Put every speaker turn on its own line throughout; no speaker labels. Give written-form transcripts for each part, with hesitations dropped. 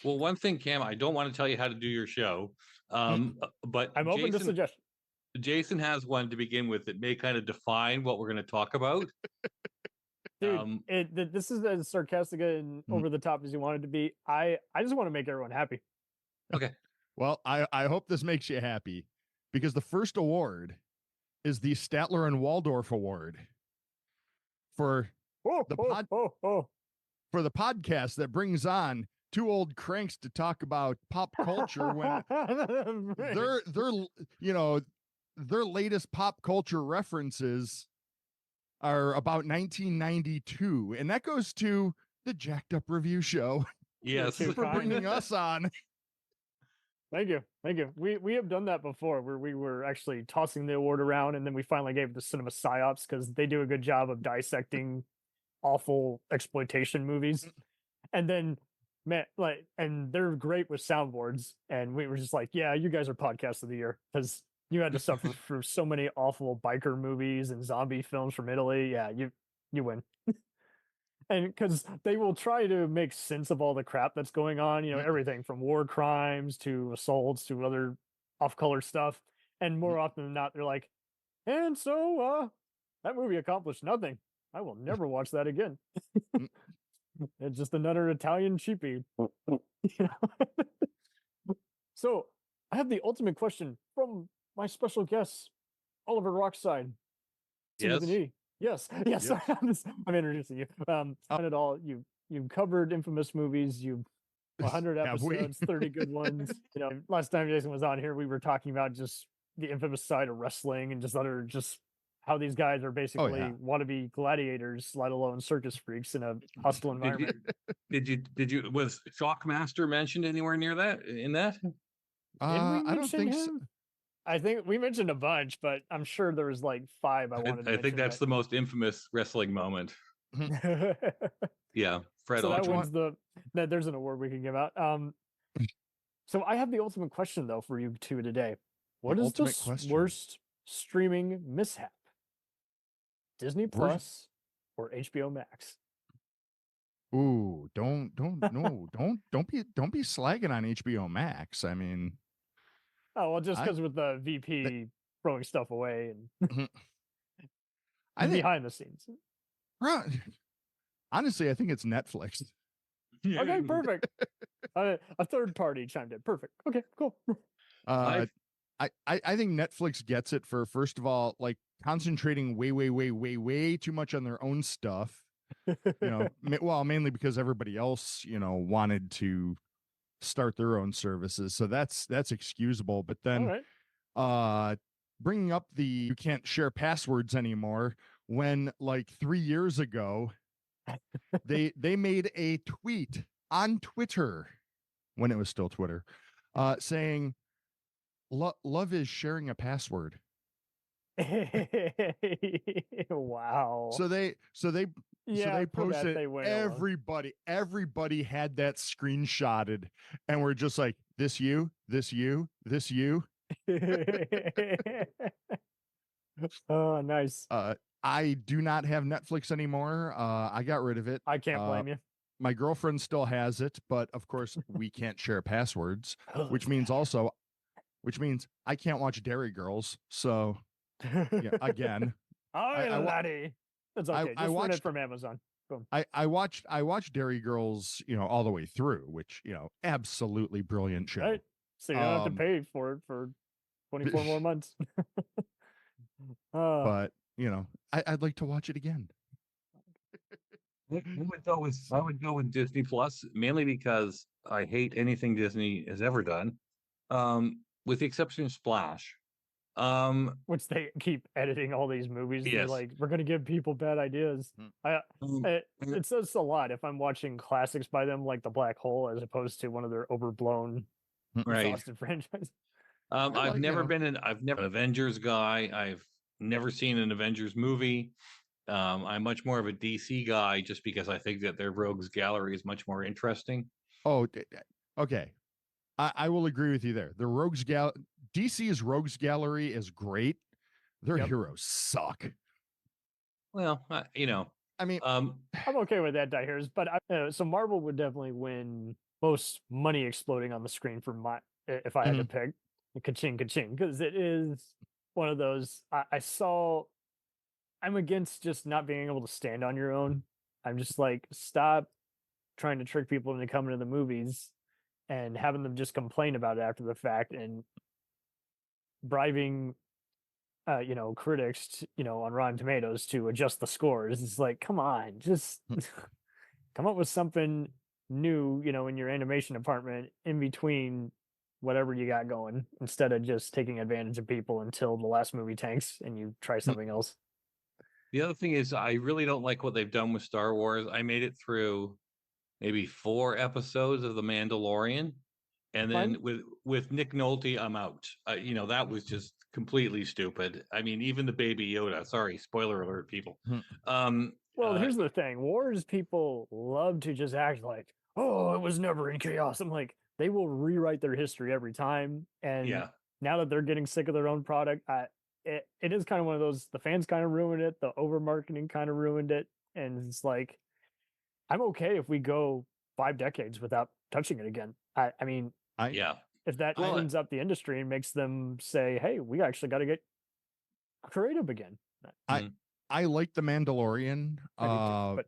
Well, one thing, Cam, I don't want to tell you how to do your show, but
I'm open to suggestions.
Jason has one to begin with that may kind of define what we're going to talk about.
Dude, this is as sarcastic and over the top as you want it to be. I just want to make everyone happy.
Okay.
Well, I hope this makes you happy, because the first award is the Statler and Waldorf Award for the podcast that brings on two old cranks to talk about pop culture when their latest pop culture references are about 1992, and that goes to the Jacked Up Review Show.
Yes,
for bringing us on.
Thank you. We have done that before, where we were actually tossing the award around, and then we finally gave it to Cinema Psyops because they do a good job of dissecting awful exploitation movies. And then, man, and they're great with soundboards. And we were just like, yeah, you guys are podcast of the year, because you had to suffer through so many awful biker movies and zombie films from Italy. Yeah, you win. And because they will try to make sense of all the crap that's going on, everything from war crimes to assaults to other off-color stuff. And more often than not, they're like, and so that movie accomplished nothing. I will never watch that again. It's just another Italian cheapie. So I have the ultimate question from my special guest, Oliver Rockside.
Yes.
Yes. I'm introducing you. On it all, you've covered infamous movies. You've 100 episodes, 30 good ones. Last time Jason was on here, we were talking about just the infamous side of wrestling and just how these guys are basically wannabe gladiators, let alone circus freaks in a hostile environment.
Did you was Shockmaster mentioned anywhere near that in that?
I don't think so.
I think we mentioned a bunch, but I'm sure there was like 5 I wanted to mention.
I think that's the most infamous wrestling moment. Yeah, Fred.
So that one's there's an award we can give out. So I have the ultimate question though for you two today. What is the worst streaming mishap? Disney Plus or HBO Max?
Ooh, don't be slagging on HBO Max. I mean,
oh well, just because with the VP throwing stuff away and behind the scenes.
Honestly, I think it's Netflix.
Okay, perfect. A third party chimed in. Perfect. Okay, cool.
I think Netflix gets it for, first of all, like concentrating way too much on their own stuff. Mainly because everybody else, wanted to start their own services, so that's excusable. But then, bringing up you can't share passwords anymore, when like 3 years ago, they made a tweet on Twitter, when it was still Twitter, saying, "Love is sharing a password."
Wow.
So they posted, everybody had that screenshotted, and we're just like, this you.
Oh, nice.
I do not have Netflix anymore. I got rid of it.
I can't blame you.
My girlfriend still has it, but of course we can't share passwords, which means I can't watch Dairy Girls. So again,
laddie. That's okay. Just run it from Amazon. Boom.
I watched Dairy Girls, all the way through, which, absolutely brilliant show. Right.
So you don't have to pay for it for 24 more months.
But I'd like to watch it again.
I would go with Disney Plus, mainly because I hate anything Disney has ever done, with the exception of Splash.
Which they keep editing all these movies.
Yes.
They're like, we're going to give people bad ideas. It says a lot if I'm watching classics by them, like The Black Hole, as opposed to one of their overblown, exhausted franchises.
I've never been an Avengers guy. I've never seen an Avengers movie. I'm much more of a DC guy, just because I think that their Rogues Gallery is much more interesting.
Oh, okay. I will agree with you there. The DC's Rogues Gallery is great. Their heroes suck.
Well,
I mean,
I'm okay with that, Dihers, but so Marvel would definitely win most money exploding on the screen for my if I had to pick. Ka-ching, ka-ching, because it is one of those I'm against just not being able to stand on your own. I'm just like, stop trying to trick people into coming to the movies and having them just complain about it after the fact and bribing critics, on Rotten Tomatoes to adjust the scores. It's like, come on, just come up with something new, in your animation department in between whatever you got going, instead of just taking advantage of people until the last movie tanks and you try something else.
The other thing is, I really don't like what they've done with Star Wars. I made it through maybe 4 episodes of The Mandalorian, and then with Nick Nolte, I'm out. That was just completely stupid. I mean, even the Baby Yoda. Sorry, spoiler alert, people.
Well, here's the thing: Wars people love to just act like, "Oh, it was never in chaos." I'm like, they will rewrite their history every time, and now that they're getting sick of their own product, it is kind of one of those. The fans kind of ruined it. The over marketing kind of ruined it, and it's like, I'm okay if we go 5 decades without touching it again. I mean, if that cleans up the industry and makes them say, "Hey, we actually got to get creative again."
I like The Mandalorian.
But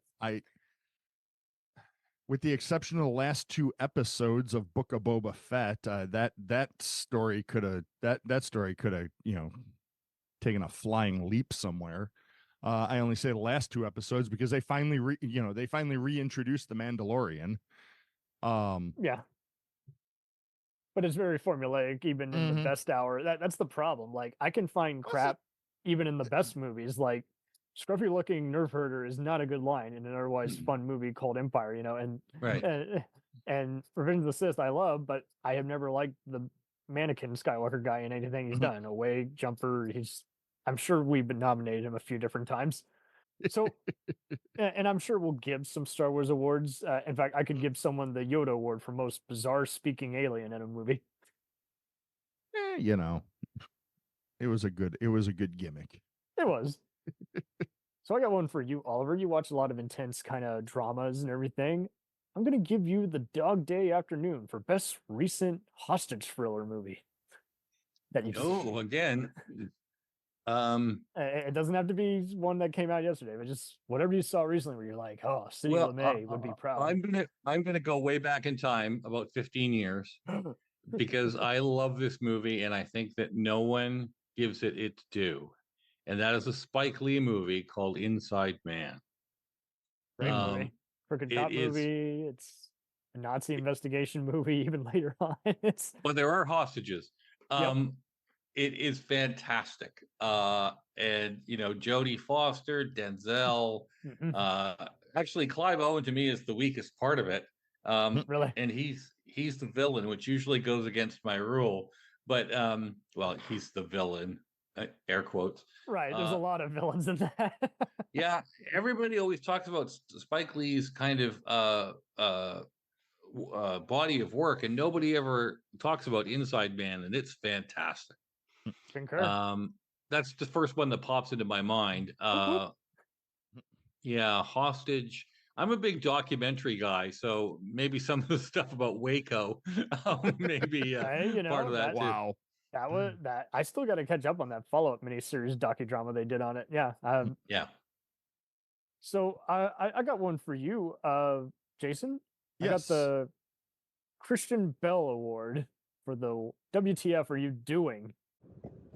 with the exception of the last 2 episodes of Book of Boba Fett, that story could have taken a flying leap somewhere. I only say the last 2 episodes because they finally reintroduced the Mandalorian.
Yeah. But it's very formulaic, even in the best hour. That's the problem. Like, I can find crap even in the best movies. Like, scruffy looking nerf herder is not a good line in an otherwise fun movie called Empire, and Revenge of the Sith I love, but I have never liked the mannequin Skywalker guy in anything he's done. Away jumper, I'm sure we've been nominated him a few different times. So, and I'm sure we'll give some Star Wars awards. In fact, I could give someone the Yoda award for most bizarre speaking alien in a movie.
It was a good gimmick.
It was. So I got one for you, Oliver. You watch a lot of intense kind of dramas and everything. I'm going to give you the Dog Day Afternoon for best recent hostage thriller movie that you've seen.
Again.
It doesn't have to be one that came out yesterday, but just whatever you saw recently where you're like, oh, City LeMay would be proud.
I'm gonna go way back in time, about 15 years, because I love this movie and I think that no one gives it its due. And that is a Spike Lee movie called Inside Man.
Great movie. Crooked cop movie. It's a Nazi investigation movie even later on.
But there are hostages. It is fantastic. And Jodie Foster, Denzel, actually Clive Owen to me is the weakest part of it.
Really?
And he's the villain, which usually goes against my rule. But he's the villain, air quotes.
Right. There's a lot of villains in that.
Yeah. Everybody always talks about Spike Lee's kind of body of work, and nobody ever talks about Inside Man, and it's fantastic.
Concur.
That's the first one that pops into my mind. Hostage. I'm a big documentary guy, so maybe some of the stuff about Waco, maybe part of that too.
Wow.
That was that. I still got to catch up on that follow-up miniseries docudrama they did on it. Yeah. So I got one for you, Jason. I got the Christian Bale Award for the WTF Are You Doing?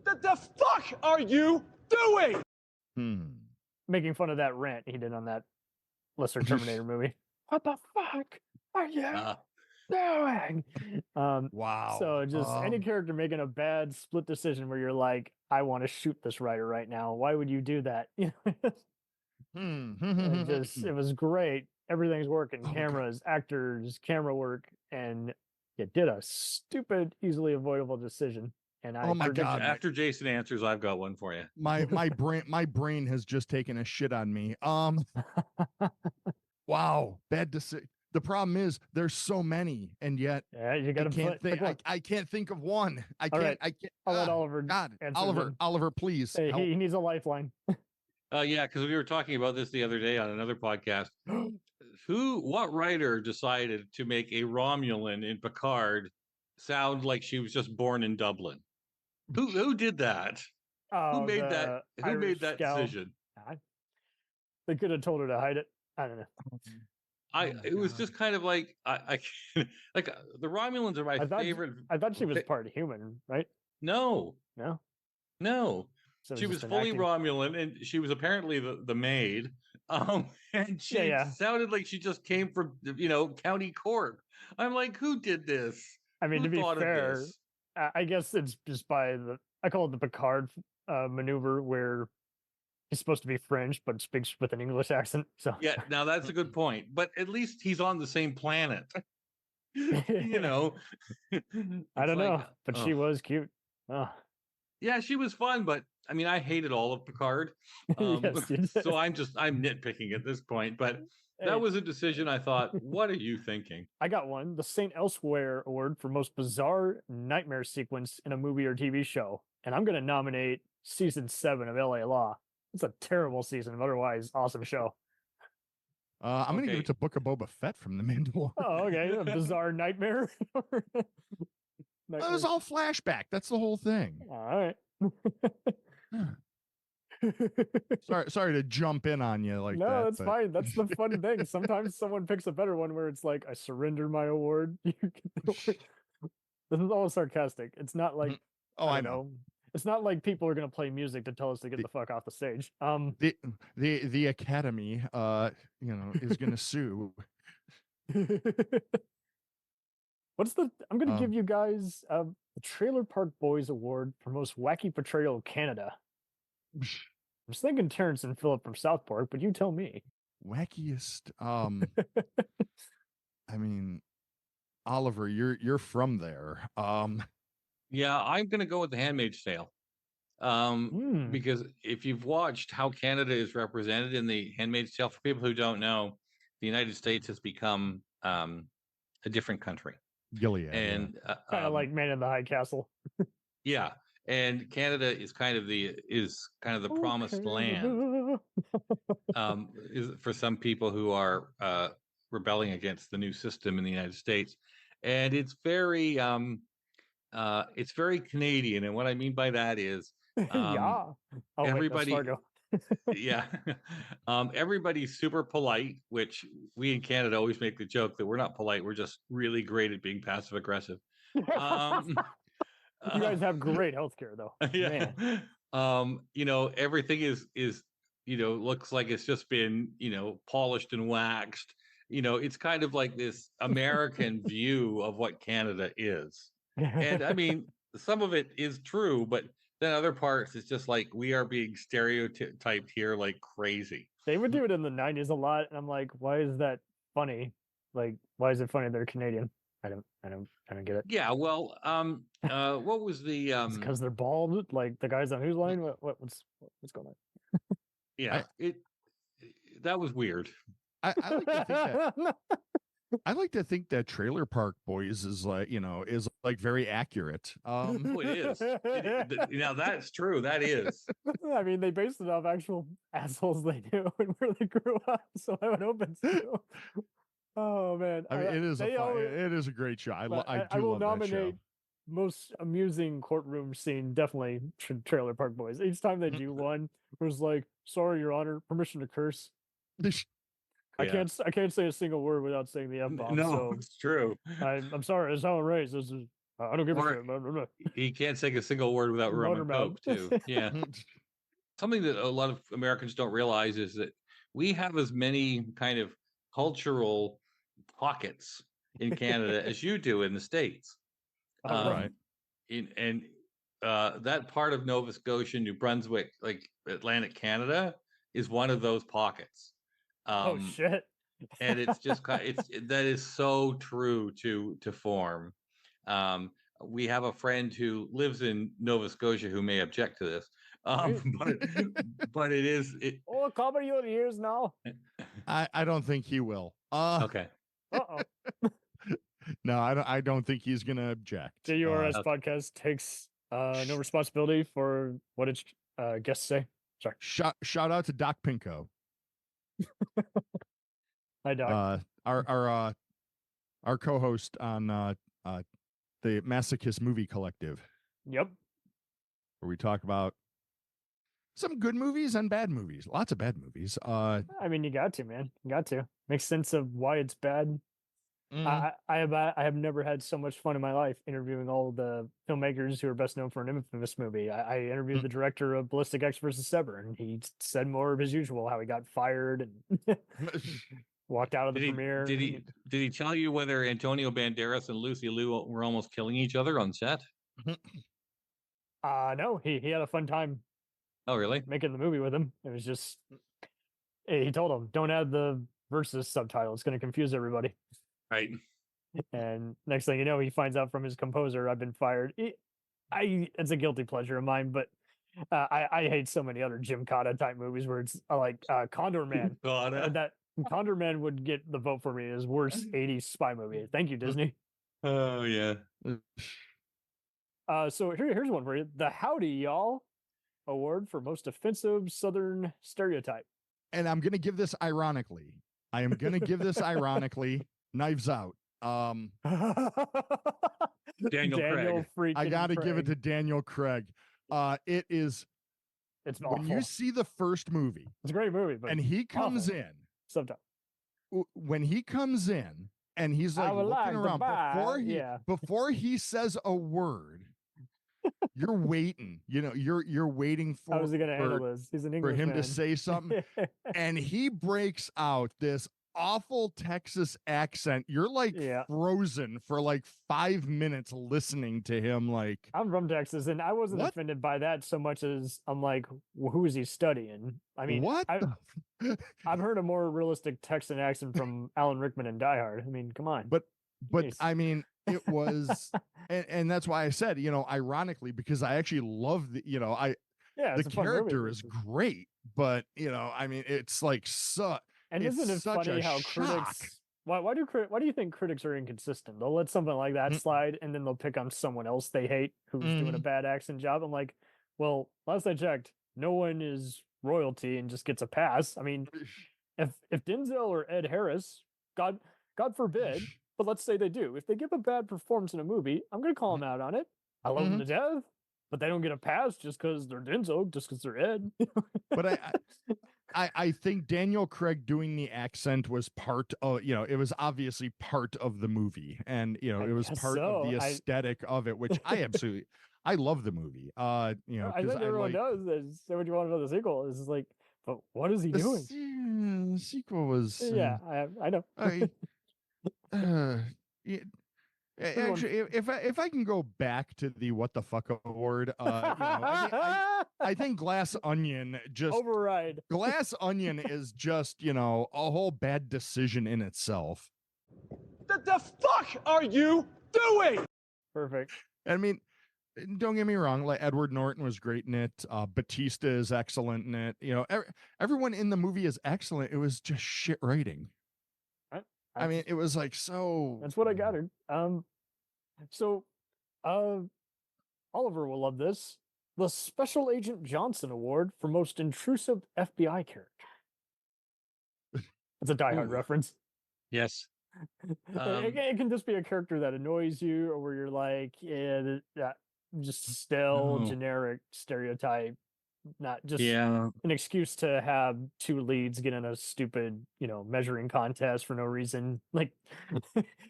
What the fuck are you doing?
Making fun of that rant he did on that lesser Terminator movie. What the fuck are you doing?
Wow.
So just any character making a bad split decision where you're like, I want to shoot this writer right now. Why would you do that? It was great. Everything's working. Cameras, actors, camera work, and you did a stupid, easily avoidable decision. And
God!
After Jason answers, I've got one for you.
My brain has just taken a shit on me. Wow, bad decision. The problem is there's so many, and yet
you got to
I can't think of one. I can't.
Right.
I can't.
I'll let Oliver.
God,
Oliver,
please.
Hey, he needs a lifeline.
Because we were talking about this the other day on another podcast. what writer decided to make a Romulan in Picard sound like she was just born in Dublin? Who did that?
Oh,
Who made
the
that? Who
Irish
made that
gal.
decision?
They could have told her to hide it. I don't know.
It was just kind of like like the Romulans are my favorite.
I thought she was part human, right?
No,
No. So
she was
just an
fully
acting-
Romulan, and she was apparently the maid. And she sounded like she just came from County Cork. I'm like, who did this?
I mean,
Who
to be
thought of
fair,
this?
I guess it's just by I call it the Picard maneuver, where he's supposed to be French but speaks with an English accent. So
Yeah, now that's a good point. But at least he's on the same planet.
I don't know, but she was cute. Oh.
Yeah, she was fun, but I mean, I hated all of Picard.
Yes, you did.
So I'm nitpicking at this point. But that was a decision I thought, what are you thinking?
I got one. The St. Elsewhere Award for most bizarre nightmare sequence in a movie or TV show. And I'm going to nominate season 7 of LA Law. It's a terrible season, but otherwise awesome show.
I'm going to give it to Book of Boba Fett from The Mandalorian.
Oh, okay. A bizarre nightmare.
It was all flashback. That's the whole thing.
All right.
Sorry to jump in on you like that.
No, that's fine. That's the fun thing. Sometimes someone picks a better one where it's like, I surrender my award. You get the award. This is all sarcastic. It's not like, I know. It's not like people are going to play music to tell us to get the fuck off the stage.
The Academy, is going to sue.
I'm going to give you guys the Trailer Park Boys Award for most wacky portrayal of Canada. I was thinking Terrence and Phillip from South Park, but you tell me.
Wackiest. I mean, Oliver, you're from there.
Yeah, I'm going to go with The Handmaid's Tale. Because if you've watched how Canada is represented in The Handmaid's Tale, for people who don't know, the United States has become a different country.
Gilead,
and kind of like Man in the High Castle.
Yeah, and Canada is kind of the promised land. Is for some people who are rebelling against the new system in the United States, and it's very Canadian. And what I mean by that is,
yeah,
everybody. Yeah. Everybody's super polite, which we in Canada always make the joke that we're not polite. We're just really great at being passive aggressive.
You guys have great healthcare though.
Yeah. Man. Everything is looks like it's just been, polished and waxed. It's kind of like this American view of what Canada is. And I mean, some of it is true, but then other parts, it's just like we are being stereotyped here like crazy.
They would do it in the 90s a lot, and I'm like, why is that funny? Like, why is it funny they're Canadian? I don't get it.
Yeah, well, what was the
because they're bald, like the guys on Whose Line? What's going on?
Yeah, that was weird.
I like to think that I like to think that Trailer Park Boys is like very accurate.
It is. Now that's true. That is.
I mean, they based it off actual assholes they knew and where they grew up, so I would hope it's true. Oh man,
I mean, it is a great show. I will
love nominate that show. Most amusing courtroom scene, definitely Trailer Park Boys. Each time they do one, it was like, "Sorry, Your Honor, permission to curse." I can't say a single word without saying the F-bomb.
No,
so
it's true.
I'm sorry. It's how I'm raised. This is I don't give a shit.
He can't say a single word without Roman Coke too. Yeah. Something that a lot of Americans don't realize is that we have as many kind of cultural pockets in Canada as you do in the States.
Right.
And that part of Nova Scotia, New Brunswick, like Atlantic Canada, is one of those pockets.
Oh shit!
And it's just that is so true to form. We have a friend who lives in Nova Scotia who may object to this, but it is.
Oh, cover your ears now.
I don't think he will.
Okay.
No, I don't think he's gonna object.
The URS podcast takes no responsibility for what its guests say. Sorry.
Shout out to Doc Pinko.
Hi, Doc.
Our co-host on the Masochists Movie Collective,
Yep.
where we talk about some good movies and bad movies. Lots of bad movies.
I mean, you got to, man. You got to make sense of why it's bad. I have never had so much fun in my life interviewing all the filmmakers who are best known for an infamous movie. I interviewed the director of Ballistic X vs. Sever, and he said more of his usual, how he got fired and walked out of the premiere.
Did he tell you whether Antonio Banderas and Lucy Liu were almost killing each other on set?
No, he had a fun time.
Oh, really?
Making the movie with him. It was just, he told him, don't add the versus subtitle. It's going to confuse everybody.
Right.
And next thing you know, he finds out from his composer, I've been fired. It's a guilty pleasure of mine, but I hate so many other Jim Cotta type movies where it's like Condor Man. That Condor Man would get the vote for me as worst 80s spy movie. Thank you, Disney.
Oh, yeah.
So here's one for you. The Howdy Y'all Award for most offensive Southern stereotype.
And I'm going to give this ironically. I am going to give this ironically. Knives Out.
Daniel Craig.
I got to give it to Daniel Craig. It's
awful.
When you see the first movie,
it's a great movie, but
and he comes in
sometimes.
When he comes in and he's like looking around before he says a word, you're waiting. You know, you're waiting for
how is he going to handle this? He's an English
for him
man.
to say something, and he breaks out this awful Texas accent. You're like frozen for like 5 minutes listening to him. Like,
I'm from Texas, and I wasn't offended by that so much as I'm like, well, who is he studying? I mean, I've heard a more realistic Texan accent from Alan Rickman and Die Hard. I mean, come on.
But I mean, it was, and that's why I said, you know, ironically, because I actually love the, you know, the character is great, but you know, I mean, it's like
And isn't it funny how critics? Why do you think critics are inconsistent? They'll let something like that slide, and then they'll pick on someone else they hate who's doing a bad accent job. I'm like, well, last I checked, no one is royalty and just gets a pass. I mean, if Denzel or Ed Harris, God forbid, but let's say they do, if they give a bad performance in a movie, I'm going to call them out on it. I love them to death, but they don't get a pass just because they're Denzel, just because they're Ed.
But I think Daniel Craig doing the accent was part of, you know, it was obviously part of the movie, and you know, it was part of the aesthetic of it, which I love the movie. You know,
I think everyone does. Say what you want about the sequel. This is like, but what is he doing?
The sequel was
I know.
Actually, if I can go back to the what the fuck award, you know, I think Glass Onion just
override.
Glass Onion is just, you know, a whole bad decision in itself.
The fuck are you doing?
Perfect.
I mean, don't get me wrong. Like Edward Norton was great in it. Batista is excellent in it. You know, everyone in the movie is excellent. It was just shit writing. I mean, it was like so.
That's what I gathered. So, Oliver will love this. The Special Agent Johnson Award for most intrusive FBI character. That's a Die Hard reference.
Yes.
It can just be a character that annoys you, or where you're like, just still generic stereotype. Not just an excuse to have two leads get in a stupid, you know, measuring contest for no reason. Like,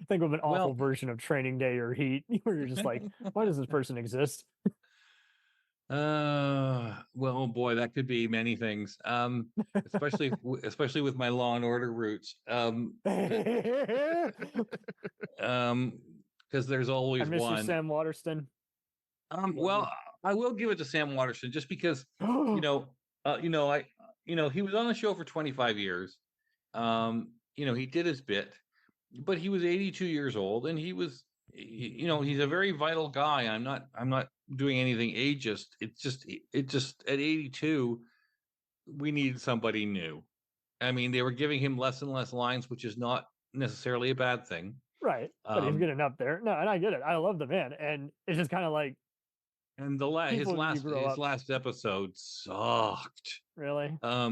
think of an awful version of Training Day or Heat, where you're just like, why does this person exist?
Well, boy, that could be many things. Especially with my Law and Order roots. Because there's always
I miss
one.
You, Sam Waterston.
Well, I will give it to Sam Waterston just because he was on the show for 25 years. You know, he did his bit, but he was 82 years old, and he was, you know, he's a very vital guy. I'm not doing anything ageist. It just at 82, we needed somebody new. I mean, they were giving him less and less lines, which is not necessarily a bad thing.
Right. But he's getting up there. No, and I get it. I love the man. And it's just kind of like,
and his last episode sucked.
Really?
I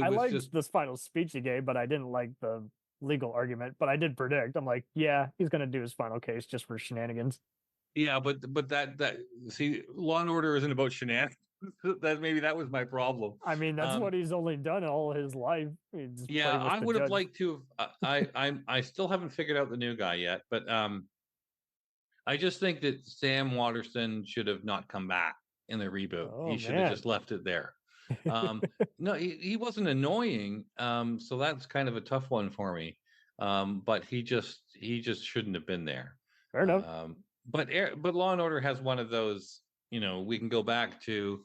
liked this final speech he gave, but I didn't like the legal argument, but I did predict. I'm like, yeah, he's gonna do his final case just for shenanigans.
Yeah, but that see, Law and Order isn't about shenanigans. That was my problem.
I mean, that's what he's only done all his life.
Yeah, I would have liked to have. I still haven't figured out the new guy yet, but I just think that Sam Waterston should have not come back in the reboot.
Oh,
He should have just left it there. No, he wasn't annoying. So that's kind of a tough one for me. But he just shouldn't have been there.
Fair enough.
But Law and Order has one of those. We can go back to,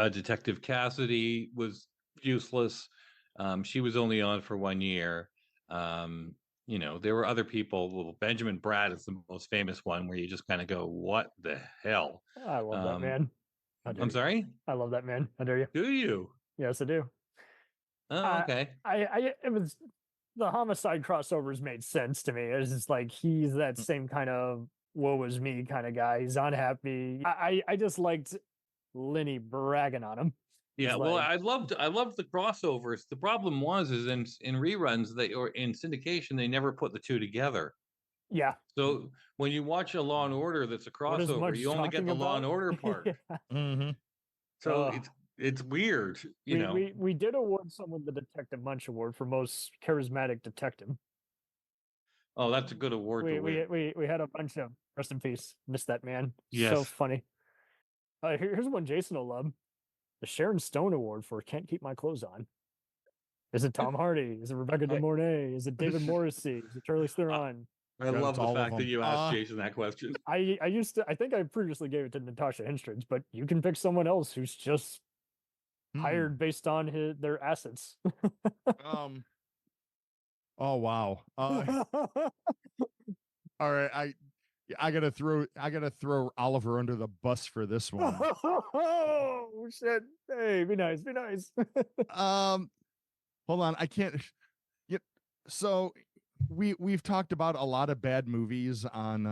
Detective Cassidy was useless. She was only on for 1 year. There were other people. Well, Benjamin Bratt is the most famous one, where you just kind of go, "What the hell?"
I love that man.
I'm sorry?
I love that man. How dare you?
Do you?
Yes, I do.
Oh, okay.
It was the homicide crossovers made sense to me. It's just like he's that same kind of woe is me kind of guy. He's unhappy. I just liked Lenny bragging on him.
Yeah, well, I loved the crossovers. The problem is in reruns or in syndication, they never put the two together.
Yeah.
So when you watch a Law and Order that's a crossover, you only get the Law and Order part.
Mm-hmm.
So it's weird,
We did award someone the Detective Munch Award for most charismatic detective.
Oh, that's a good award to win.
We had a bunch of rest in peace. Missed that man.
Yes.
So funny. Here's one Jason will love. The Sharon Stone Award for Can't Keep My Clothes On. Is it Tom Hardy? Is it Rebecca De Mornay? Is it David Morrissey? Is it Charlize Theron?
I love the fact that you asked Jason that question.
I think I previously gave it to Natasha Henstridge, but you can pick someone else who's just hired based on their assets.
Oh wow. All right, I gotta throw Oliver under the bus for this one.
Oh shit! Hey, be nice.
Hold on, I can't. So we've talked about a lot of bad movies on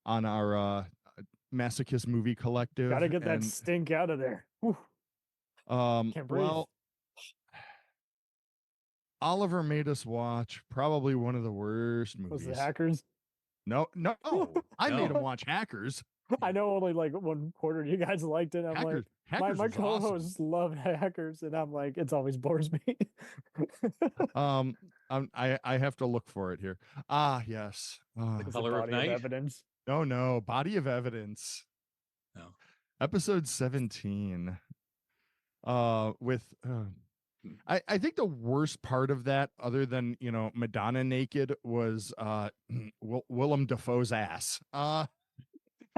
our Masochists Movie Collective.
Gotta get that stink out of there. Whew. Can't breathe.
Well, Oliver made us watch probably one of the worst movies.
Was it Hackers?
No, I made him watch Hackers.
I know only like 1/4 of you guys liked it.
Hackers
my
was
co-hosts love Hackers, and I'm like, it's always bores me.
I have to look for it here. Yes.
Color of Night?
Evidence.
No, Body of Evidence.
No.
Episode 17. With I think the worst part of that, other than Madonna naked, was Willem Dafoe's ass. I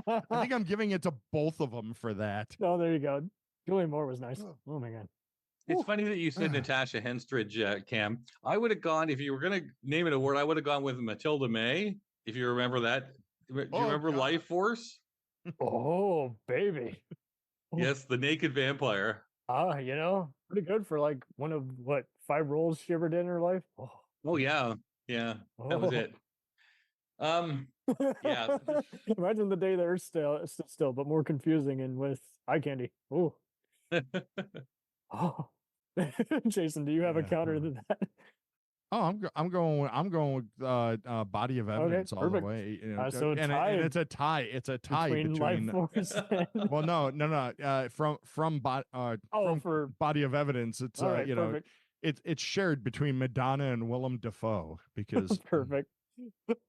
think I'm giving it to both of them for that.
Oh, there you go. Julian Moore was nice. Oh my god.
It's funny that you said Natasha Henstridge, Cam. I would have gone, if you were going to name an award, I would have gone with Matilda May, if you remember that. Do you remember God. Life Force?
Oh, baby.
Yes, the naked vampire.
Pretty good for like one of 5 roles she ever did in her life.
Oh yeah. That was it. Yeah.
Imagine the day that Earth still, but more confusing and with eye candy. Oh. Oh. Jason, do you have a counter to that?
Oh, I'm going with Body of Evidence all the way.
So
and it's a tie. It's a tie between
Life Force and...
Well, no. From Body of Evidence, it's
perfect.
It's shared between Madonna and Willem Dafoe because
perfect.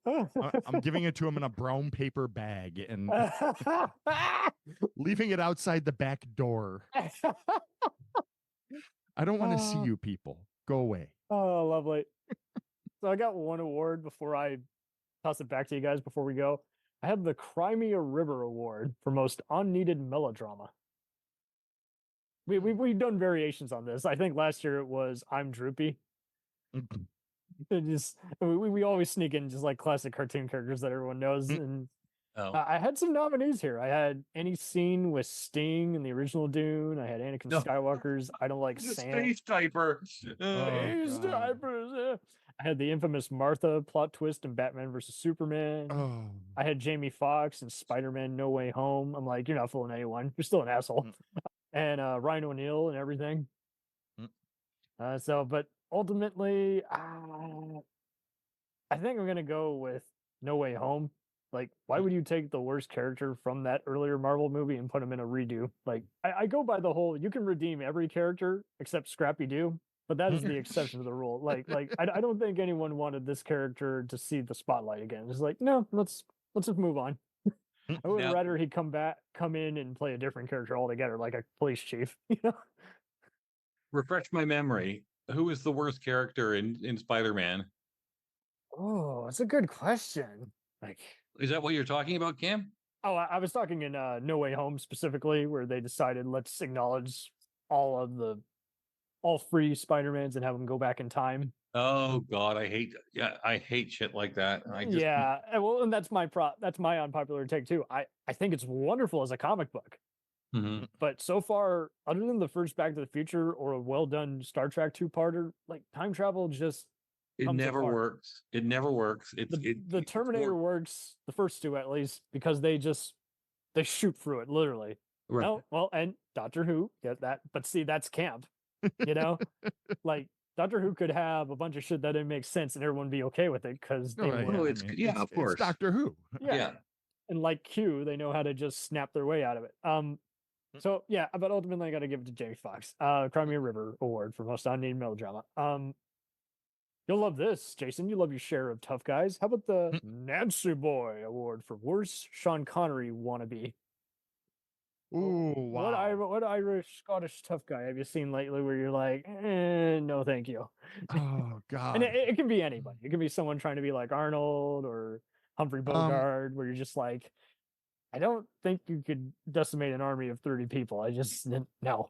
I'm giving it to him in a brown paper bag and leaving it outside the back door. I don't want to see you people. Go away.
Oh, lovely. So I got one award before I toss it back to you guys before we go. I have the Crimea River Award for most unneeded melodrama. We've done variations on this. I think last year it was I'm Droopy. We always sneak in just like classic cartoon characters that everyone knows. And I had some nominees here. I had any scene with Sting in the original Dune. I had Anakin Skywalker's I Don't Like Sand.
Space diaper.
Space diapers. Yeah. I had the infamous Martha plot twist in Batman versus Superman. I had Jamie Foxx in Spider-Man No Way Home. I'm like, you're not fooling anyone. You're still an asshole. And Ryan O'Neal and everything. But ultimately, I think I'm gonna go with No Way Home. Like, why would you take the worst character from that earlier Marvel movie and put him in a redo? Like, I go by the whole you can redeem every character except Scrappy Doo, but that is the exception to the rule. I don't think anyone wanted this character to see the spotlight again. It's like, no, let's just move on. I would
Now-
rather he come in and play a different character altogether, like a police chief. You know?
Refresh my memory. Who is the worst character in Spider-Man?
Oh, that's a good question. Like,
Is that what you're talking about, Cam?
oh, I was talking in No Way Home specifically, where they decided let's acknowledge all free Spider-Mans and have them go back in time.
Oh God, I hate shit like that.
And that's my unpopular take too. I think it's wonderful as a comic book,
Mhm.
but so far, other than the first Back to the Future or a well done Star Trek two-parter, like time travel just
It
comes
never
apart.
works. It never works.
The Terminator works, the first two at least, because they shoot through it literally.
Right.
No, well, and Doctor Who get that, but see, that's camp. You know, like Doctor Who could have a bunch of shit that didn't make sense and everyone be okay with it because they
Right,
were,
Well, of course.
It's Doctor Who.
yeah. And like Q, they know how to just snap their way out of it. So yeah, but ultimately I got to give it to Jamie Foxx. Cry Me a River Award for most unnamed melodrama. You'll love this, Jason. You love your share of tough guys. How about the Nancy Boy Award for worst Sean Connery wannabe?
Ooh, wow.
What Irish Scottish tough guy have you seen lately where you're like, no, thank you?
Oh God.
And it can be anybody. It can be someone trying to be like Arnold or Humphrey Bogart, where you're just like, I don't think you could decimate an army of 30 people. I just no.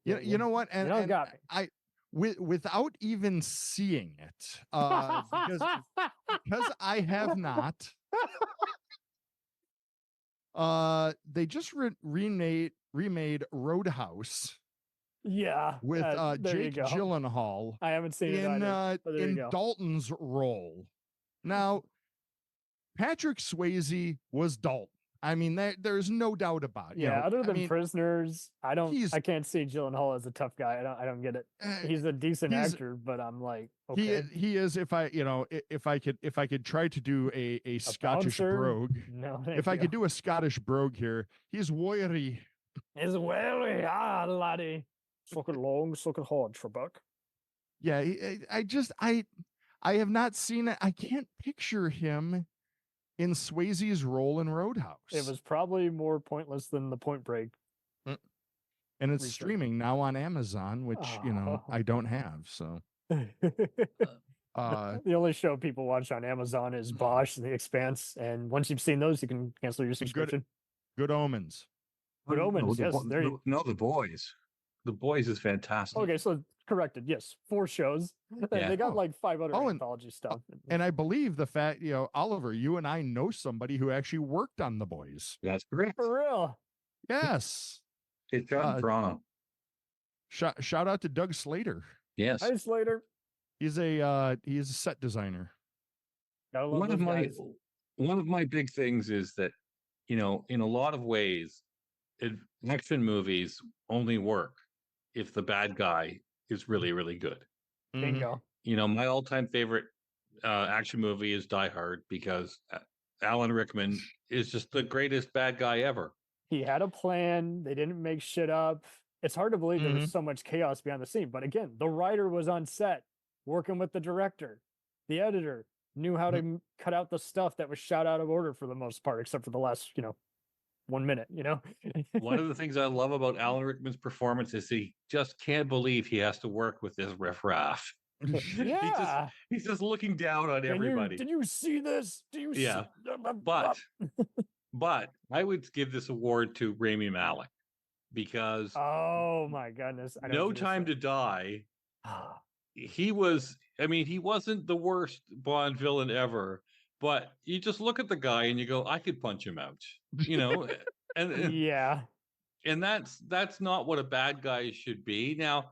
You know what?
You don't got me.
I without even seeing it, because I have not. They just remade Roadhouse
Yeah,
with
there you
Jake
go.
Gyllenhaal
I haven't seen it either, but there you
in
go.
Dalton's role. Now, Patrick Swayze was Dalton. I mean, there's no doubt about it.
Yeah, other than Prisoners, I can't see Gyllenhaal as a tough guy. I don't get it. He's a decent actor, but I'm like, okay.
He is. If I could try to do a Scottish
bouncer?
brogue,
No,
if I could do a Scottish brogue here, he's wiry.
It's very hard, laddie. Suck it long, suck it hard, Trebek.
Yeah, I have not seen it. I can't picture him in Swayze's role in Roadhouse.
It was probably more pointless than the Point Break.
And it's streaming now on Amazon, which I don't have. So
the only show people watch on Amazon is Bosch and The Expanse, and once you've seen those, you can cancel your subscription.
Good Omens.
Good Omens, yes.
The Boys. The Boys is fantastic.
Okay, so corrected. Yes, 4 shows.
Yeah.
They got like 5 other anthology stuff.
And I believe the fact, Oliver, you and I know somebody who actually worked on The Boys.
That's correct.
For real.
Yes.
It's shot in Toronto.
Shout out to Doug Slater.
Yes.
Hi, Slater.
He's a set designer.
One of my big things is that, in a lot of ways, action movies only work if the bad guy is really, really good.
Bingo.
My all-time favorite action movie is Die Hard because Alan Rickman is just the greatest bad guy ever.
He had a plan. They didn't make shit up. It's hard to believe there was so much chaos behind the scene. But again, the writer was on set working with the director. The editor knew how to cut out the stuff that was shot out of order for the most part, except for the last, 1 minute,
One of the things I love about Alan Rickman's performance is he just can't believe he has to work with this riffraff.
Yeah.
He's just looking down on everybody.
Did you see this? Do you see?
But I would give this award to Rami Malek because
oh my goodness.
No Time to Die. He wasn't the worst Bond villain ever, but you just look at the guy and you go, I could punch him out, and
yeah.
And that's not what a bad guy should be. Now,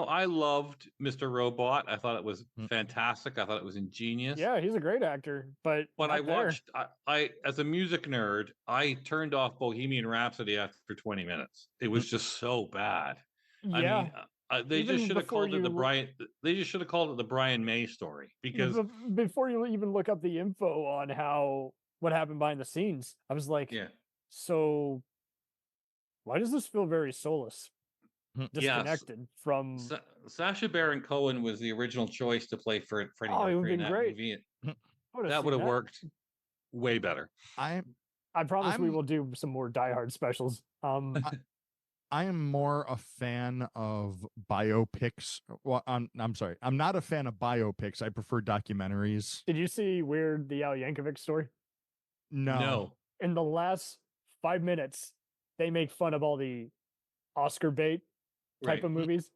I loved Mr. Robot. I thought it was fantastic. I thought it was ingenious.
Yeah, he's a great actor, but
I as a music nerd, I turned off Bohemian Rhapsody after 20 minutes. It was just so bad.
Yeah.
They
Even
just should have
before
called it the
you-
Brian. They just should have called it the Brian May story because
before you even look up the info on what happened behind the scenes, I was like,
yeah,
so why does this feel very soulless,
yes.
disconnected from?
Sacha Baron Cohen was the original choice to play Freddie
Oh, it
Mercury
would've
in
been
that
great.
movie.
I
That would have worked way better.
I promise we
I'm-
will do some more Die Hard specials.
I am more a fan of biopics. Well, I'm sorry. I'm not a fan of biopics. I prefer documentaries.
Did you see Weird the Al Yankovic story?
No.
In the last 5 minutes, they make fun of all the Oscar bait type
Right.
of movies,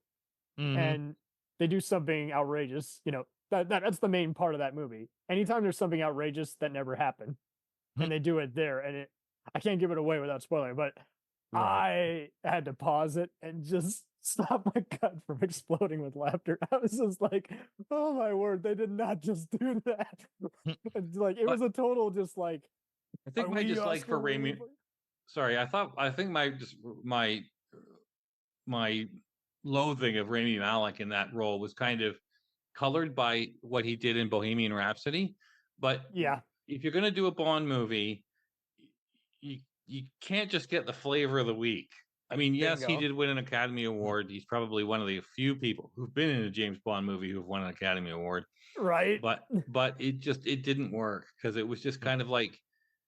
Mhm.
and they do something outrageous. You know, that's the main part of that movie. Anytime there's something outrageous that never happened, and they do it there, and I can't give it away without spoiling, but
Right.
I had to pause it and just stop my gut from exploding with laughter. I was just like, "Oh my word, they did not just do that!" And, like, it was a total just like.
I think
"Are
my
we
dislike for
Oscar
Rami.
worthy?"
Sorry, I think my loathing of Rami Malek in that role was kind of colored by what he did in Bohemian Rhapsody. But
Yeah,
if you're going to do a Bond movie, you can't just get the flavor of the week. I mean, yes, he
Bingo.
did win an Academy Award. He's probably one of the few people who've been in a James Bond movie who've won an Academy Award.
right.
But it didn't work because it was just kind of like,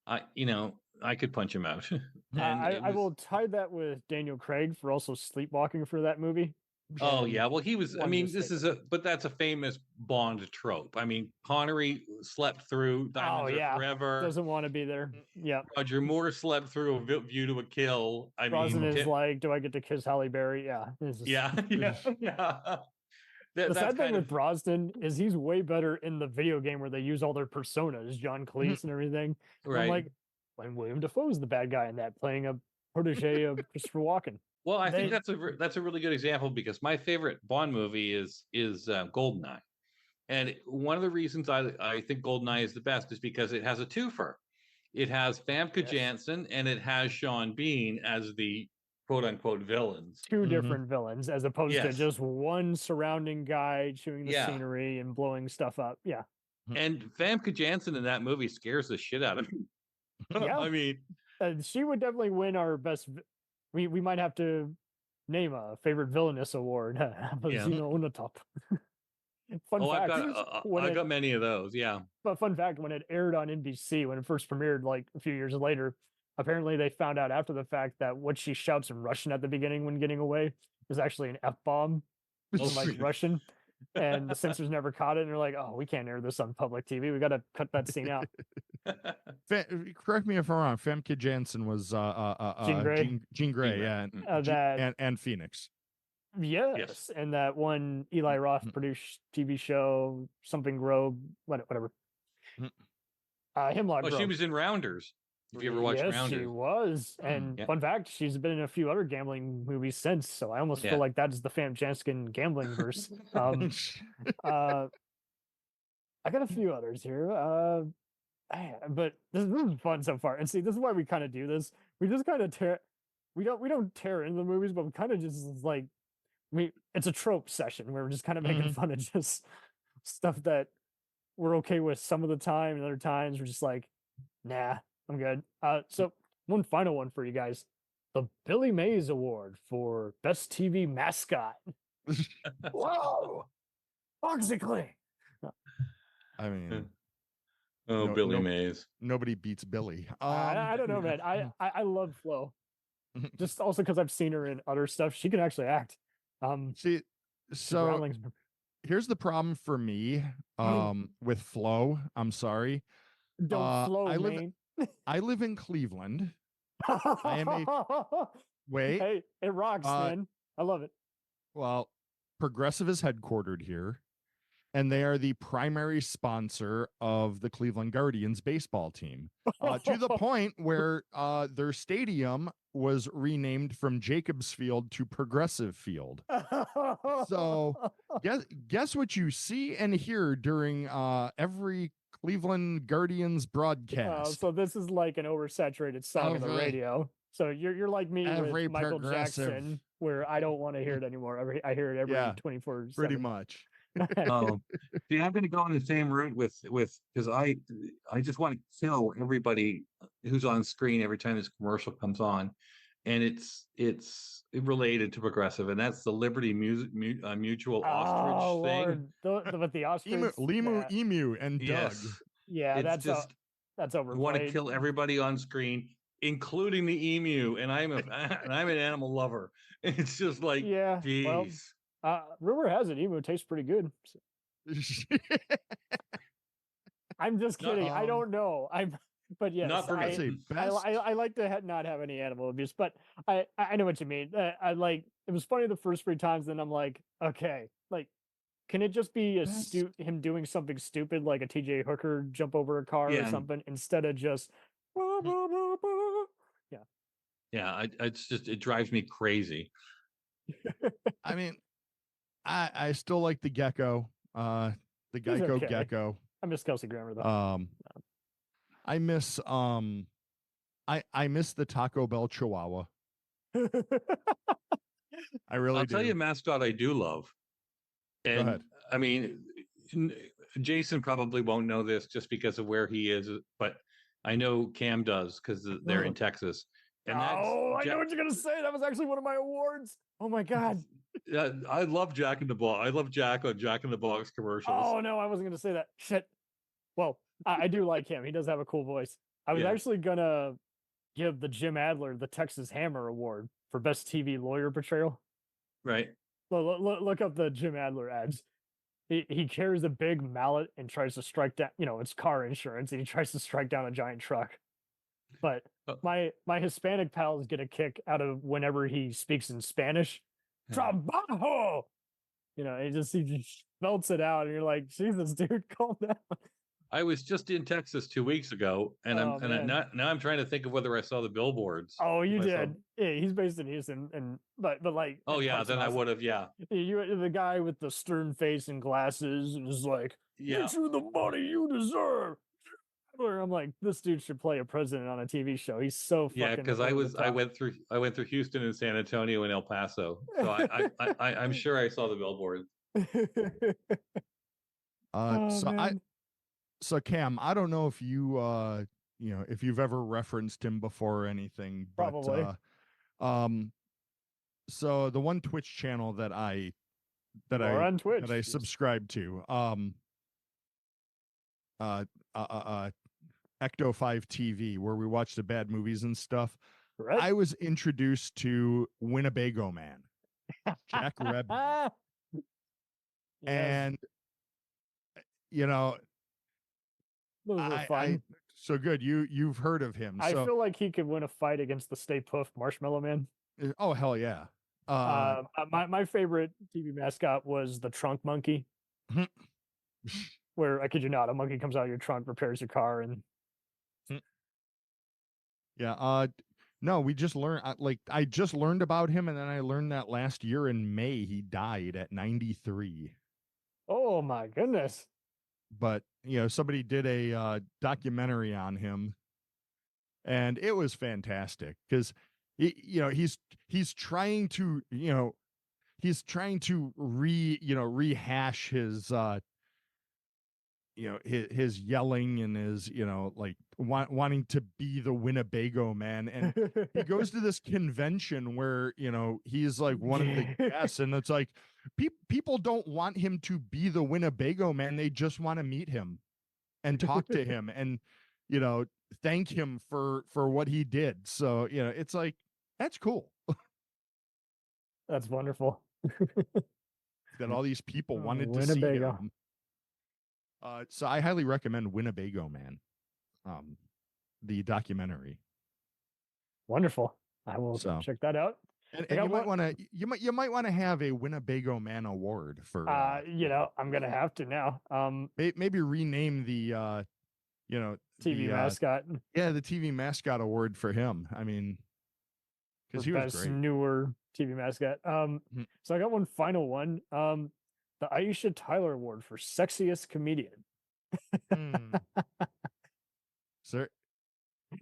I could punch him out. And
I will tie that with Daniel Craig for also sleepwalking for that movie.
Oh
And
yeah, well he was. I
one
mean,
mistake.
but that's a famous Bond trope. I mean, Connery slept through Diamonds
Oh
Are
yeah,
Forever.
doesn't want to be there. Yeah,
Roger Moore slept through View to a Kill. I
Brosnan
mean,
is like, do I get to kiss Halle Berry? Yeah, it's just-
yeah, yeah.
The
That's
sad thing
kind
with
of
Brosnan is he's way better in the video game where they use all their personas, John Cleese and everything. And I'm
right.
like, when William Dafoe's the bad guy in that, playing a protege of Christopher Walken.
Well, I think
They-
that's a really good example because my favorite Bond movie is Goldeneye, and one of the reasons I think Goldeneye is the best is because it has a twofer. It has Famke
Yes.
Janssen and it has Sean Bean as the quote unquote villains.
Two
Mhm.
different villains as opposed to
Yes.
just one surrounding guy chewing the
Yeah.
scenery and blowing stuff up. Yeah.
And Famke Janssen in that movie scares the shit out of me.
Yeah.
I mean,
She would definitely win our best. We might have to name a favorite villainess award.
Yeah.
On the top. Fun
I've
fact. when
got many of those. Yeah.
But fun fact, when it aired on NBC, when it first premiered, like a few years later, apparently they found out after the fact that what she shouts in Russian at the beginning when getting away is actually an F-bomb
Oh,
in like
really?
Russian. And the censors never caught it. And they're like, oh, we can't air this on public TV. We got to cut that scene out.
Correct me if I'm wrong. Famke Janssen was
Jean Grey.
Jean Grey,
Grey.
yeah,
And
Phoenix.
yes. And that one Eli Roth produced TV show, something Grove, whatever. Hemlock
Well,
Grove.
she was in Rounders. If you ever watched
Yes,
Rounders.
she was. And
Yeah.
fun fact, she's been in a few other gambling movies since. So I almost
Yeah.
feel like that is the Fam Janskin gambling verse. I got a few others here. But this is fun so far. And see, this is why we kind of do this. We just kind of tear. We don't tear into the movies, but we kind of just like it's a trope session where we're just kind of making fun of just stuff that we're okay with some of the time, and other times we're just like, nah, I'm good. So one final one for you guys. The Billy Mays Award for Best TV Mascot. Whoa! Basically.
I mean,
Oh,
No-
Billy
no-
Mays.
nobody beats Billy.
I don't know, man. I love Flo. Just also because I've seen her in other stuff. She can actually act.
See, so
Groundlings.
here's the problem for me with Flo. I'm sorry.
Don't flow,
I live-
man.
I live in Cleveland. am Wait,
Hey, it rocks, man. I love it.
well, Progressive is headquartered here, and they are the primary sponsor of the Cleveland Guardians baseball team, to the point where their stadium was renamed from Jacobs Field to Progressive Field. So guess what you see and hear during every Cleveland Guardians broadcast.
So this is like an oversaturated song on the
Every-
radio. So you're like me
every
with Michael
progressive-
Jackson where I don't want to hear it anymore. I hear it every
Yeah,
24/7.
pretty much.
See, I'm going to go on the same route with because I just want to kill everybody who's on screen every time this commercial comes on, and it's related to progressive, and that's the Liberty Mutual ostrich thing.
Lord, with the ostrich,
Emu, and Doug.
Yes,
yeah,
it's
that's
just
that's
I
overplayed.
want to kill everybody on screen, including the emu, and I'm an animal lover. It's just like,
Yeah, well,
geez.
rumor has it emu tastes pretty good. So. I'm just kidding. I don't know. But yes,
Not for me.
I like to not have any animal abuse, but I know what you mean. I like it was funny the first 3 times, then I'm like, okay, like, can it just be him doing something stupid like a TJ Hooker jump over a car or something instead of just
yeah. It's just it drives me crazy.
I mean, I still like the gecko, the Geico gecko.
I miss Kelsey Grammer though.
I miss I miss the Taco Bell Chihuahua. I really
I'll
do.
tell you a mascot I do love. And
Go ahead.
I mean, Jason probably won't know this just because of where he is, but I know Cam does because they're in Texas. And
I know what you're gonna say. That was actually one of my awards. Oh my god.
I love Jack in the Box. I love Jack on Jack in the Box commercials.
Oh no, I wasn't gonna say that. Shit. Well, I do like him. He does have a cool voice. I was actually gonna give the Jim Adler the Texas Hammer Award for best TV lawyer portrayal.
Right.
Look up the Jim Adler ads. He carries a big mallet and tries to strike down, it's car insurance, and he tries to strike down a giant truck. But my Hispanic pals get a kick out of whenever he speaks in Spanish. Trabajo! He just belts it out, and you're like, Jesus, dude, calm down.
I was just in Texas 2 weeks ago, and now I'm trying to think of whether I saw the billboards.
Oh, you did. Yeah, he's based in Houston, but like.
Oh yeah, then I would have. Yeah.
You the guy with the stern face and glasses, and is like, get you the money you deserve. I'm like, this dude should play a president on a TV show. He's so fucking.
Yeah, because I went through Houston and San Antonio and El Paso, so I'm sure I saw the billboard.
So Cam, I don't know if you if you've ever referenced him before or anything, but
probably.
So the one Twitch channel that I
on Twitch,
that I subscribe to, Ecto 5 TV, where we watch the bad movies and stuff.
Right.
I was introduced to Winnebago Man, Jack Reb, and
those were fun.
So good. You've heard of him.
I feel like he could win a fight against the Stay Puft Marshmallow Man.
Oh hell yeah.
My favorite TV mascot was the Trunk Monkey. Where, I kid you not, a monkey comes out of your trunk, repairs your car, and
no, we just learned, I just learned about him, and then I learned that last year in May he died at 93.
Oh my goodness.
But somebody did a documentary on him, and it was fantastic because he's trying to rehash his his yelling and his wanting to be the Winnebago Man, and he goes to this convention where he's like one of the guests, and it's like people don't want him to be the Winnebago Man, they just want to meet him and talk to him and thank him for what he did. So it's like, that's cool.
That's wonderful.
That all these people wanted to see him. So I highly recommend Winnebago Man, the documentary.
Wonderful. I will check that out.
And you might want to have a Winnebago Man award for.
I'm gonna have to now.
Maybe rename the
TV mascot.
Yeah, the TV mascot award for him. I mean, because he was great.
Newer TV mascot. So I got one final one. The Aisha Tyler Award for sexiest comedian.
Sir,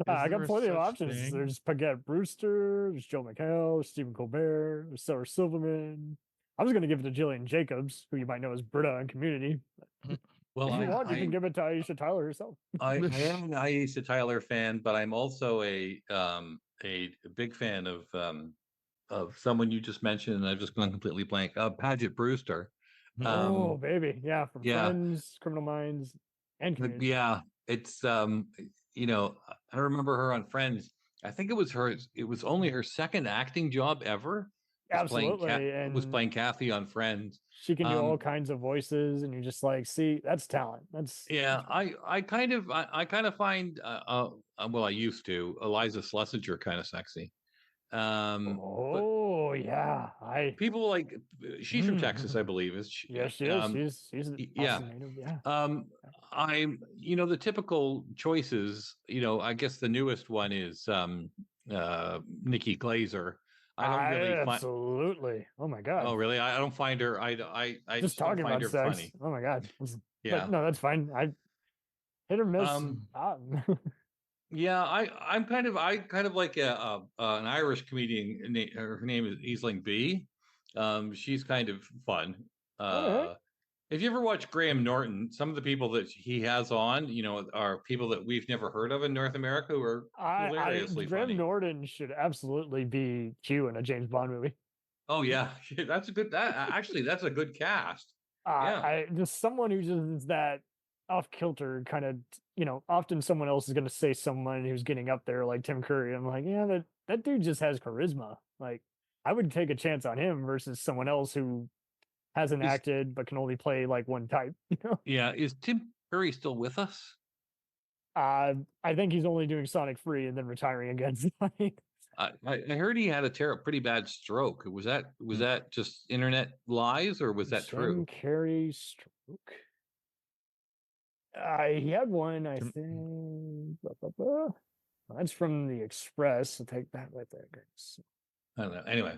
I
there
got
a
plenty of
such
options.
thing?
There's Paget Brewster, there's Joe McHale, Stephen Colbert, there's Sarah Silverman. I was going to give it to Jillian Jacobs, who you might know as Britta on Community.
Well,
If you want, you can give it to Aisha Tyler herself.
I am an Aisha Tyler fan, but I'm also a big fan of someone you just mentioned, and I've just gone completely blank. Paget Brewster.
Oh, baby. Yeah, from
yeah.
Friends, Criminal Minds, and Community.
Yeah, it's you know, I remember her on Friends. I think it was only her second acting job ever.
Absolutely.
Was
And
playing Kathy on Friends.
she can do all kinds of voices, and you're just like, see, that's talent. That's
I kind of find well, I used to Eliza Schlesinger kind of sexy.
oh yeah,
people like she's from Texas, I believe. Is she?
Yes, she is. She's an Austin native. Yeah.
I'm the typical choices. I guess the newest one is Nikki Glazer. I don't really
absolutely. Oh my god.
Oh really? I don't find her. I
just talking
don't find
about
her
sex.
funny.
Oh my god.
Yeah.
But no, that's fine. I hit or miss.
Yeah, I kind of like an Irish comedian. Her name is Aisling B. She's kind of fun. If you ever watch Graham Norton, some of the people that he has on, are people that we've never heard of in North America who are hilariously
Graham
funny.
Norton should absolutely be Q in a James Bond movie.
Oh yeah, that's a good. That's a good cast. Yeah,
just someone who just is that off kilter kind of. Often someone else is going to say someone who's getting up there like Tim Curry. I'm like, yeah, that dude just has charisma. Like, I would take a chance on him versus someone else who hasn't acted but can only play like one type.
Yeah, is Tim Curry still with us?
I think he's only doing Sonic Free and then retiring again.
I heard he had a pretty bad stroke. Was that just internet lies or was that true?
Tim Curry stroke. He had one, I think. That's from the Express. So take that right there, guys.
I don't know. Anyway,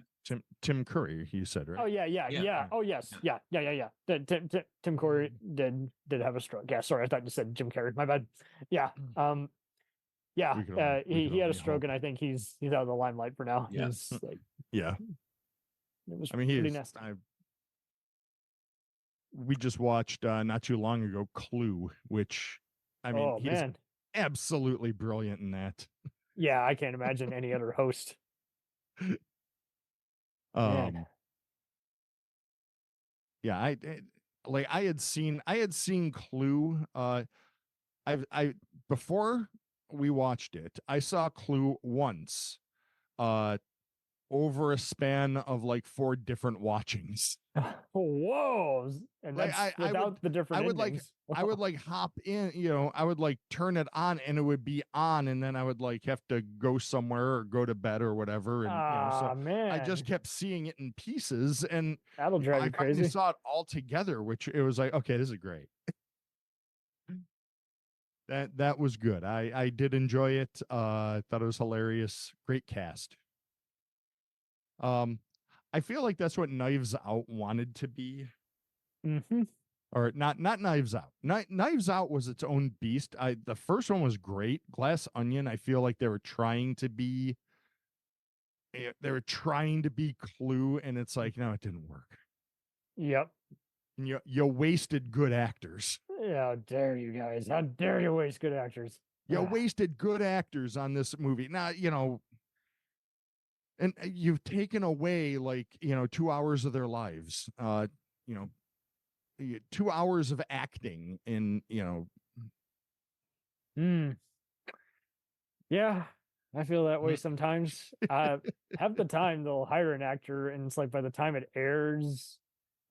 Tim Curry, you said, right?
Oh yeah. Oh yes, yeah. Tim Curry did have a stroke. Yeah, sorry, I thought you said Jim Carrey. My bad. Yeah. He had a stroke, and I think he's out of the limelight for now.
Yeah.
Yeah.
It was
pretty
nasty.
We just watched not too long ago Clue, which he's absolutely brilliant in that.
Yeah, I can't imagine any other host.
Yeah, I had seen Clue. I before we watched it, I saw Clue once, over a span of like 4 different watchings.
Whoa! And that's without the different.
I would like hop in, I would like turn it on and it would be on, and then I would like have to go somewhere or go to bed or whatever. And
man, I
just kept seeing it in pieces, and
that'll drive you crazy.
I saw it all together, which it was like, okay, this is great. That was good. I did enjoy it. Thought it was hilarious. Great cast. I feel like that's what Knives Out wanted to be. Or not Knives Out. Knives Out was its own beast. The first one was great. Glass Onion, I feel like they were trying to be Clue, and it's like, no, it didn't work.
Yep.
And you wasted good actors.
How dare you guys? How dare you waste good actors?
You wasted good actors on this movie. Now, and you've taken away 2 hours of their lives. 2 hours of acting in.
Yeah, I feel that way sometimes. Half the time they'll hire an actor, and it's like by the time it airs,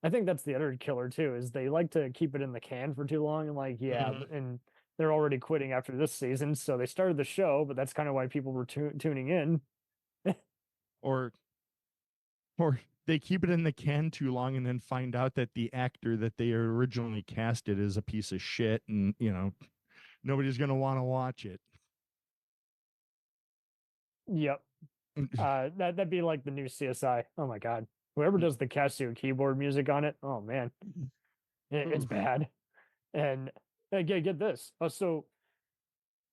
I think that's the other killer too. Is they like to keep it in the can for too long, and and they're already quitting after this season, so they started the show, but that's kind of why people were tuning in.
Or they keep it in the can too long and then find out that the actor that they originally casted is a piece of shit, and nobody's going to want to watch it.
Yep. That'd be like the new CSI. Oh my god. Whoever does the Casio keyboard music on it, oh man. It's bad. And get this. So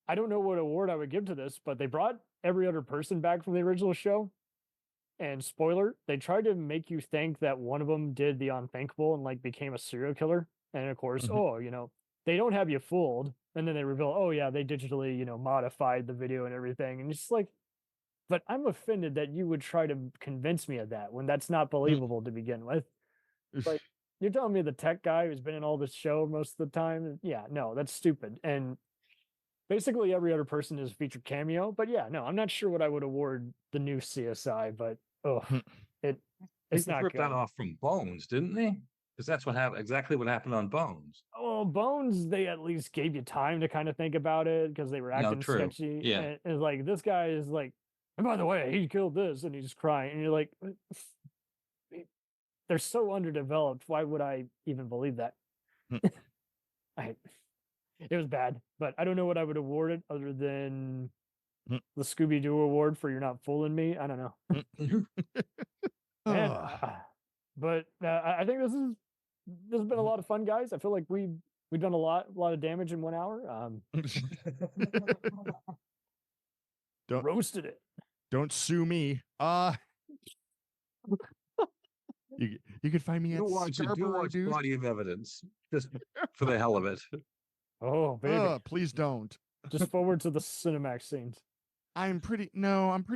I don't know what award I would give to this, but they brought every other person back from the original show. And spoiler, they tried to make you think that one of them did the unthinkable and like became a serial killer. And of course, they don't have you fooled. And then they reveal, oh yeah, they digitally, modified the video and everything. And it's just like, but I'm offended that you would try to convince me of that when that's not believable to begin with. Like, you're telling me the tech guy who's been in all this show most of the time? Yeah, no, that's stupid. And basically every other person is a featured cameo. But yeah, no, I'm not sure what I would award the new CSI, but it's
They
not
ripped
good.
that off from Bones, didn't they? Because that's what happened. Exactly what happened on Bones.
Well, Bones, they at least gave you time to kind of think about it because they were acting
true.
sketchy.
Yeah.
And like this guy is like, and by the way, he killed this, and he's crying, and you're like, they're so underdeveloped. Why would I even believe that? It was bad, but I don't know what I would award it other than the Scooby Doo award for "You're Not Fooling Me." I don't know. And, but I think this has been a lot of fun, guys. I feel like we've done a lot of damage in 1 hour. Roasted it.
Don't sue me. You could find me at Scarborough, dude.
Body of evidence, just for the hell of it.
Oh, baby.
Please don't.
Just forward to the Cinemax scenes.
I'm pretty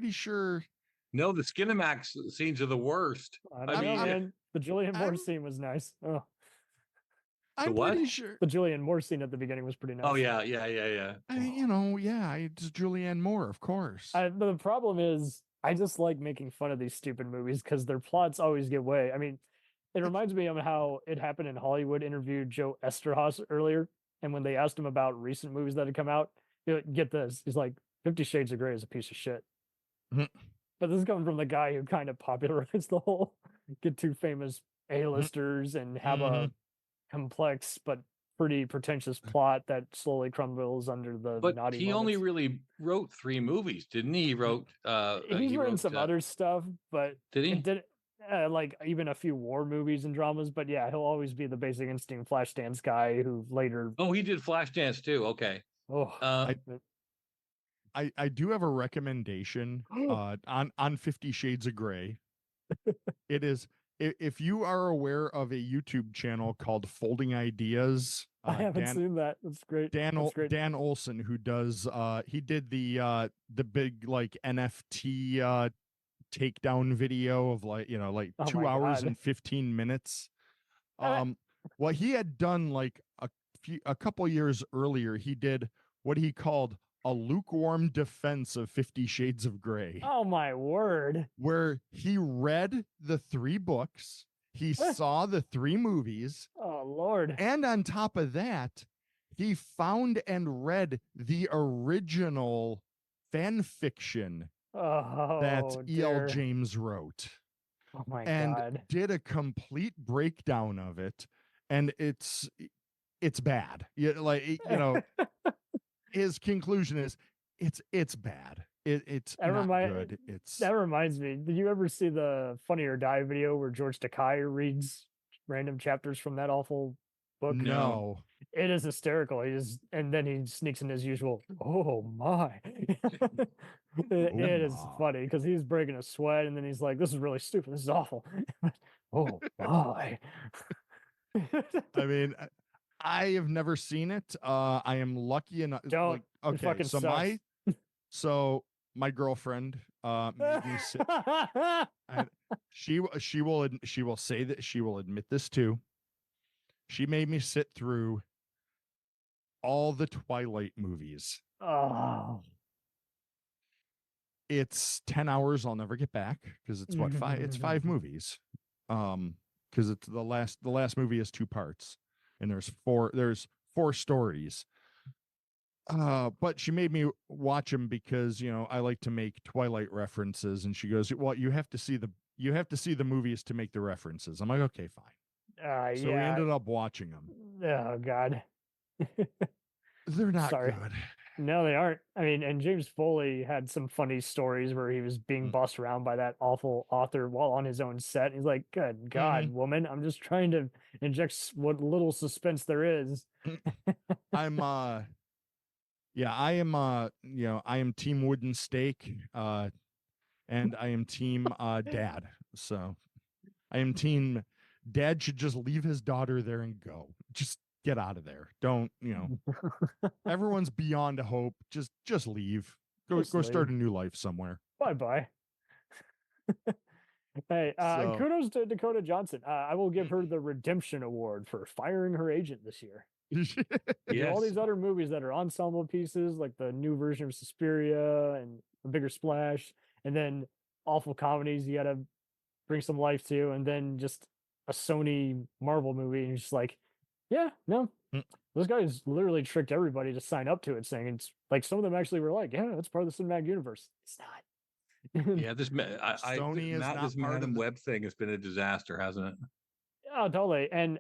sure.
No, the Skinemax scenes are the worst.
I don't know, man. The Julianne Moore scene was nice. Oh.
I'm pretty sure.
The Julianne Moore scene at the beginning was pretty nice.
Oh, yeah.
It's Julianne Moore, of course.
The problem is, I just like making fun of these stupid movies because their plots always give way. I mean, it reminds me of how It Happened in Hollywood interviewed Joe Esterhaus earlier. And when they asked him about recent movies that had come out, get this. He's like, 50 Shades of Grey is a piece of shit. But this is coming from the guy who kind of popularized the whole get two famous A-listers and have a complex but pretty pretentious plot that slowly crumbles under the naughty
he
moments.
only really wrote 3 movies, didn't he? He wrote
he's written some other stuff, but
did he?
Like even a few war movies and dramas, but yeah, he'll always be the Basic Instinct Flashdance guy who later.
Oh, he did Flashdance too. Okay.
I do have a recommendation on 50 Shades of Grey. It is, if you are aware of a YouTube channel called Folding Ideas.
I haven't seen that. That's great.
Dan Olson, who does he did the big like NFT takedown video of like 2 hours and 15 minutes. What he had done like a couple years earlier, he did what he called a lukewarm defense of 50 Shades of Grey.
Oh my word.
Where he read the 3 books, he saw the 3 movies.
Oh Lord.
And on top of that, he found and read the original fan fiction that E.L. James wrote.
Oh my
and
God.
Did a complete breakdown of it. And it's bad. His conclusion is it's bad. It's not good.
That reminds me. Did you ever see the Funny or Die video where George Takei reads random chapters from that awful book?
No.
It is hysterical. And then he sneaks in his usual, oh my. It is funny because he's breaking a sweat and then he's like, this is really stupid. This is awful. Oh my.
I mean, I have never seen it. I am lucky enough.
Don't.
Okay, so my girlfriend made me sit. She will say that she will admit this too. She made me sit through all the Twilight movies.
Oh.
It's 10 hours I'll never get back because it's what 5 it's 5 movies. Because it's the last movie is 2 parts and there's 4 stories. But she made me watch them because I like to make Twilight references, and she goes, well, you have to see the movies to make the references. I'm like, okay, fine. So we ended up watching them.
Oh God.
They're not good.
No, they aren't. I mean, and James Foley had some funny stories where he was being bossed around by that awful author while on his own set. He's like, good God, woman, I'm just trying to inject what little suspense there is.
Yeah, I am I am team wooden stake, and I am team dad. So I am team dad should just leave his daughter there and go. Just get out of there. Don't, everyone's beyond hope. Just leave. Go start a new life somewhere.
Bye. Hey,
So-
kudos to Dakota Johnson. I will give her the Redemption Award for firing her agent this year. Do all these other movies that are ensemble pieces, like the new version of Suspiria and A Bigger Splash, and then awful comedies you got to bring some life to, and then just a Sony Marvel movie, and you're just like, yeah, no, those guys literally tricked everybody to sign up to it, saying it's like some of them actually were like, yeah, that's part of the cinematic universe. It's not.
Yeah, this
Sony is not
this
part of
Madam
the-
Web thing has been a disaster, hasn't it?
Yeah, totally. And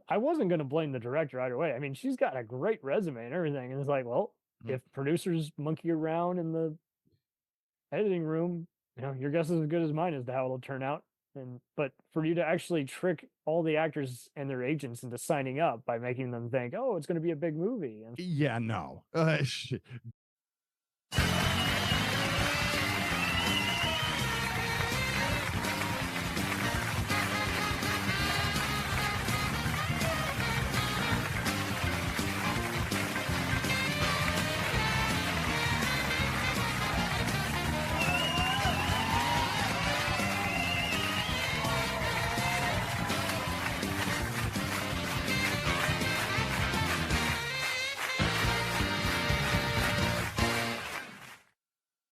I wasn't going to blame the director either way. I mean, she's got a great resume and everything. And it's like, well, if producers monkey around in the editing room, your guess is as good as mine as to how it'll turn out. But for you to actually trick all the actors and their agents into signing up by making them think, oh, it's going to be a big movie. And
Yeah, no.